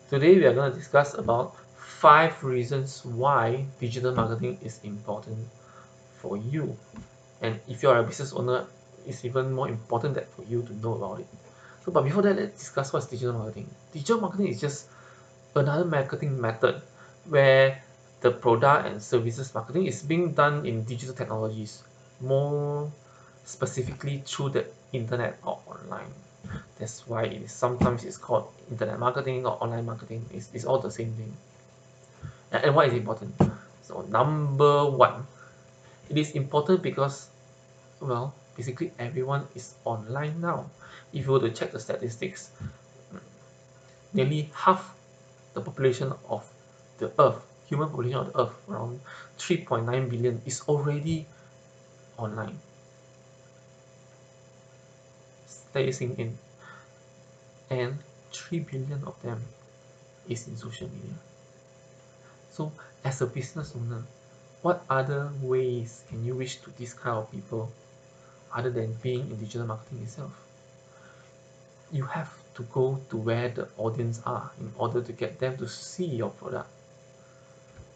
Today we are going to discuss about 5 reasons why digital marketing is important for you. And if you are a business owner, it's even more important that for you to know about it. But before that, let's discuss what's digital marketing. Digital marketing is just another marketing method where the product and services marketing is being done in digital technologies, more specifically through the internet or online. That's why sometimes it's called internet marketing or online marketing. It's all the same thing. And why is it important? So number one, it is important because, well, basically everyone is online now. If you were to check the statistics, nearly half the population of the earth, human population of the earth, around 3.9 billion, is already online. Stay sink in. And 3 billion of them is in social media. So as a business owner, what other ways can you reach to this kind of people other than being in digital marketing itself? You have to go to where the audience are in order to get them to see your product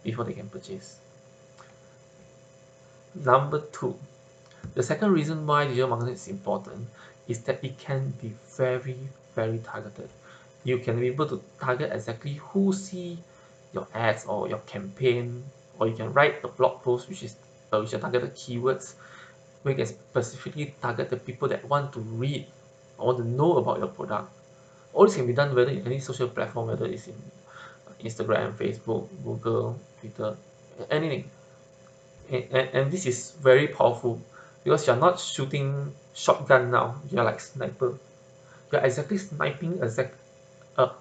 before they can purchase. Number two, the second reason why digital marketing is important is that it can be very, very targeted. You can be able to target exactly who see your ads or your campaign, or you can write a blog post which are targeted keywords, where you can specifically target the people that want to read or want to know about your product. All this can be done whether in any social platform, whether it's in Instagram, Facebook, Google, Twitter, anything. And this is very powerful because you're not shooting shotgun now, you're like sniper. You're exactly sniping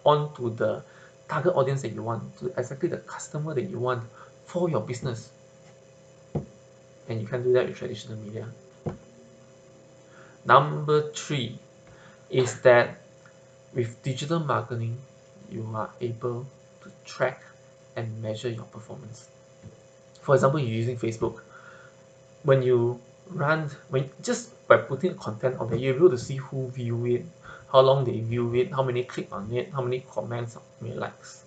onto the target audience that you want, to exactly the customer that you want for your business. And you can do that with traditional media. Number three is that with digital marketing, you are able to track and measure your performance. For example, you're using Facebook. When you when just by putting content on there, you're able to see who view it, how long they view it, how many click on it, how many comments, how many likes.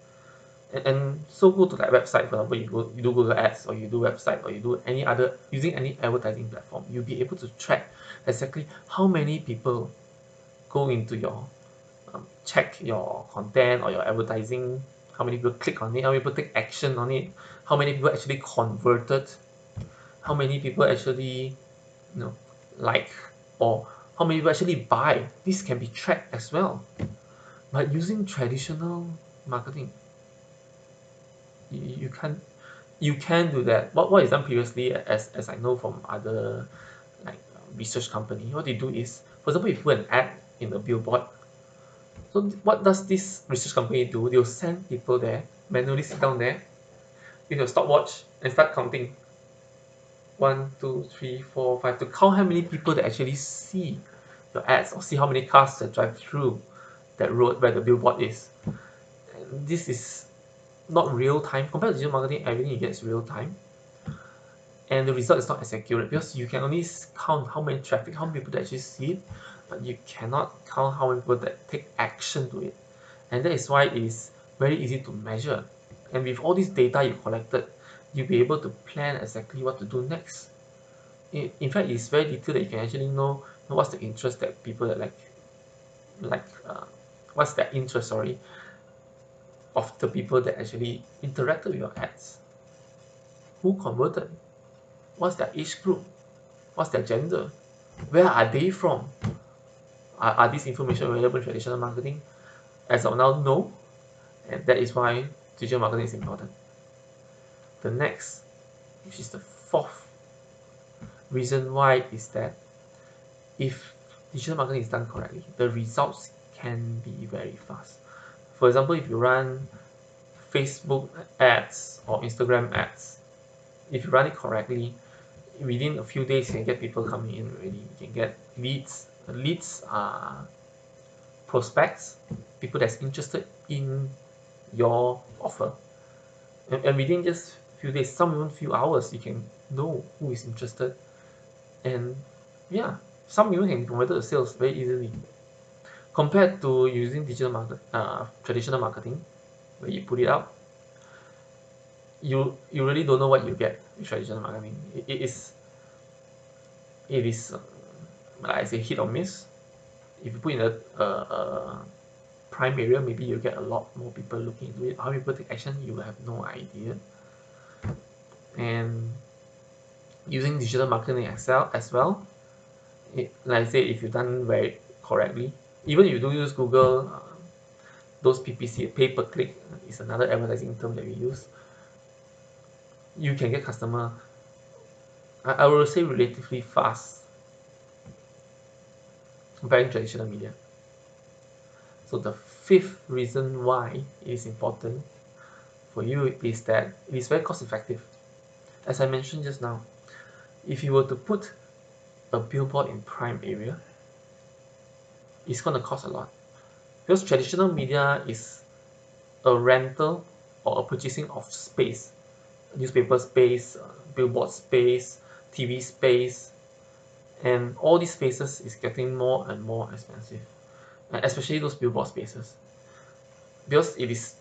And so go to that website, for example, you do Google Ads, or you do website, or you do any other using any advertising platform, you'll be able to track exactly how many people go into your check your content or your advertising, how many people click on it, how many people take action on it, how many people actually converted, how many people actually like, or how many people actually buy. This can be tracked as well. But using traditional marketing, you can't. You can do that. What is done previously, as I know from other like research company, what they do is, for example, if you put an ad in a billboard, so what does this research company do? They'll send people there, manually sit down there with your stopwatch and start counting 1, 2, 3, 4, 5 to count how many people that actually see your ads or see how many cars that drive through that road where the billboard is. And this is not real time compared to digital marketing. Everything you get is real time, and the result is not as accurate because you can only count how many traffic, how many people that actually see it, but you cannot count how many people that take action to it. And that is why it is very easy to measure. And with all this data you collected, you'll be able to plan exactly what to do next. In fact, it's very detailed that you can actually know what's the interest that people that what's their interest, sorry, of the people that actually interacted with your ads. Who converted? What's their age group? What's their gender? Where are they from? Are these information available in traditional marketing? As of now, no. And that is why digital marketing is important. The next, which is the fourth reason why, is that if digital marketing is done correctly, the results can be very fast. For example, if you run Facebook ads or Instagram ads, if you run it correctly, within a few days you can get people coming in already. You can get leads. Leads are prospects, people that's interested in your offer. And within just few days, some even few hours, you can know who is interested. And yeah, some even can convert to sales very easily. Compared to using traditional marketing, where you put it up, you really don't know what you get with traditional marketing. It is like I say, hit or miss. If you put in a prime area, maybe you get a lot more people looking into it. How people take action, you will have no idea. And using digital marketing Excel as well, like I say, if you've done very correctly, even if you do use Google, those PPC, pay per click, is another advertising term that we use. You can get customer, I will say, relatively fast comparing traditional media. So the fifth reason why it is important for you is that it is very cost effective. As I mentioned just now, if you were to put a billboard in prime area, it's going to cost a lot, because traditional media is a rental or a purchasing of space, newspaper space, billboard space, TV space, and all these spaces is getting more and more expensive, especially those billboard spaces, because it is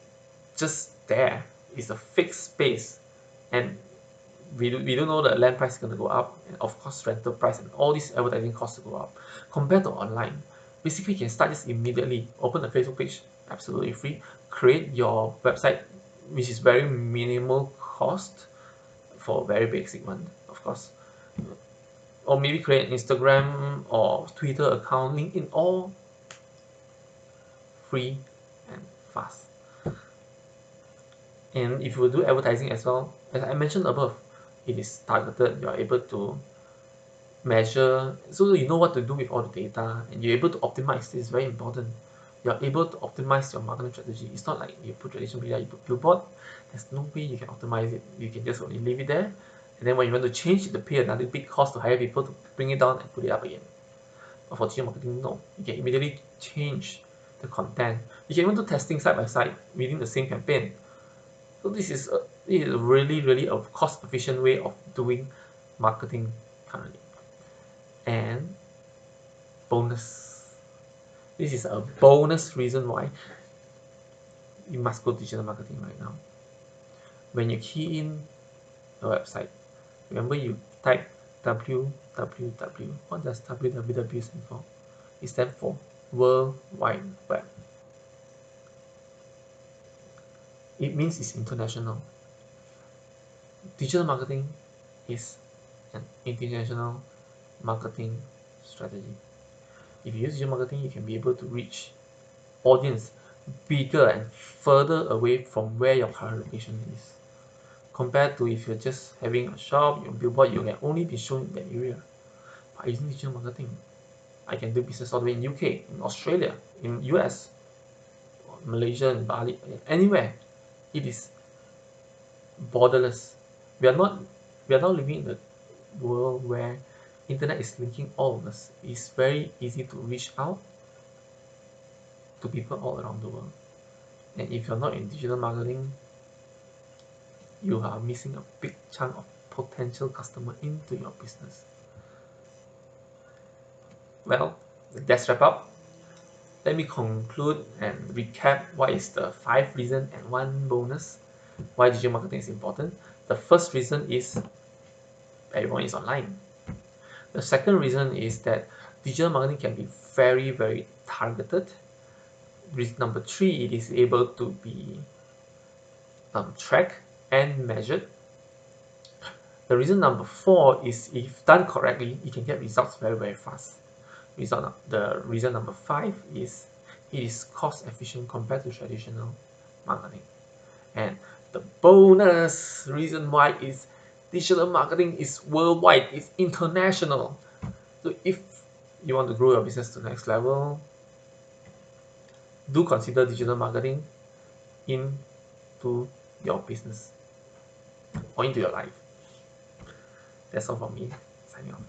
just there. It's a fixed space, and we don't know the land price is going to go up, and of course rental price and all these advertising costs to go up. Compared to online, basically you can start this immediately. Open a Facebook page, absolutely free. Create your website, which is very minimal cost for a very basic one, of course. Or maybe create an Instagram or Twitter account, LinkedIn, all free and fast. And if you do advertising as well, as I mentioned above, it is targeted. You are able to measure, so you know what to do with all the data, and you're able to optimize. This is very important. You're able to optimize your marketing strategy. It's not like you put traditional media, you put billboard. There's no way you can optimize it. You can just only leave it there, and then when you want to change it, to pay another big cost to hire people to bring it down and put it up again. But for digital marketing, no. You can immediately change the content. You can even do testing side by side within the same campaign. So this is really a cost efficient way of doing marketing currently. And bonus. This is a bonus reason why you must go digital marketing right now. When you key in a website, remember you type www. What does www stand for? It stands for World Wide Web. It means it's international. Digital marketing is an international marketing strategy. If you use digital marketing, you can be able to reach audience bigger and further away from where your current location is, compared to if you're just having a shop, your billboard, you can only be shown in that area. By using digital marketing, I can do business all the way in UK, in Australia, in US, Malaysia, and Bali, anywhere. It is borderless. We are not living in a world where internet is linking all of us. It's very easy to reach out to people all around the world. And if you're not in digital marketing, you are missing a big chunk of potential customer into your business. Well, let's wrap up. Let me conclude and recap what is the 5 reasons and 1 bonus why digital marketing is important. The first reason is everyone is online. The second reason is that digital marketing can be very targeted. Reason number 3, it is able to be tracked and measured. The reason number 4 is if done correctly, you can get results very fast. The reason number 5 is it is cost efficient compared to traditional marketing. And the bonus reason why is digital marketing is worldwide, it's international. So if you want to grow your business to the next level, do consider digital marketing into your business or into your life. That's all from me. Signing off.